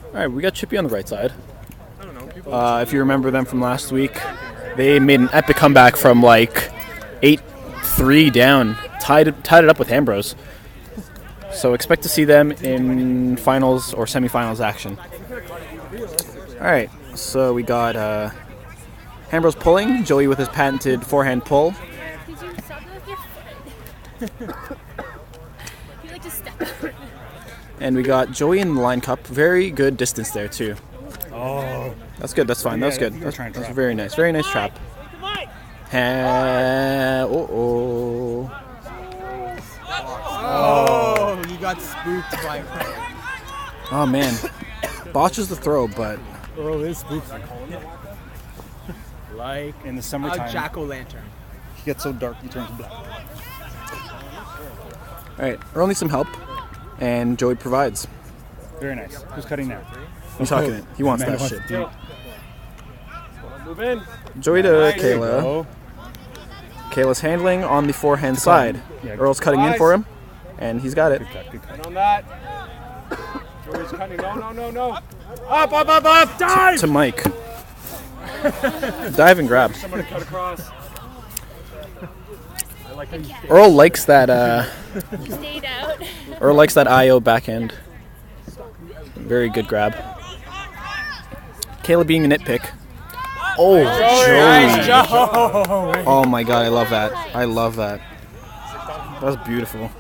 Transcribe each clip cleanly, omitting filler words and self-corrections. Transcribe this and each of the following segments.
All right, we got Chippy on the right side. If you remember them from last week, they made an epic comeback from like 8-3 down, tied it up with Hambros. So expect to see them in finals or semifinals action. All right, so we got Hambros pulling, Joey with his patented forehand pull. Did you stop it with your foot? You like to step. And we got Joey in the line cup. Very good distance there, too. Oh. That's good. That's fine. That's good. That's very nice. Very nice trap. Oh, You got spooked by oh, man. Botches the throw, but... Earl is spooky. Like in the summertime. a jack-o'-lantern. He gets so dark he turns black. All right. Earl needs some help, and Joey provides. Very nice. Who's cutting now? He's talking it. He wants that shit. Move in. Joey to Kayla. Oh. Kayla's handling on the forehand side. Yeah. Earl's cutting in for him, and he's got it. Good cut, good cut. And on that. Joey's cutting. No. Up. Dive! To Mike. Dive and grab. Somebody cut across. Earl likes that. You stayed out. Earl likes that IO backhand. Very good grab. Kayla being a nitpick. Oh, Joey. Oh my god, I love that. I love that. That was beautiful.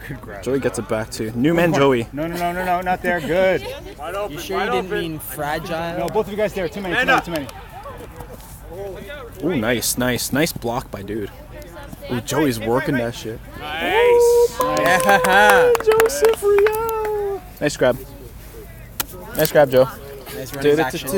Good grab. Joey gets it back too. New man Joey. No, not there. Good. Wide open. You sure you didn't mean fragile? No, both of you guys there. Too many. Ooh, nice. Nice block by dude. Ooh, Joey's working that shit. Nice. Yeah. Joseph Rio. Nice grab. Nice grab, Joe. Nice running action.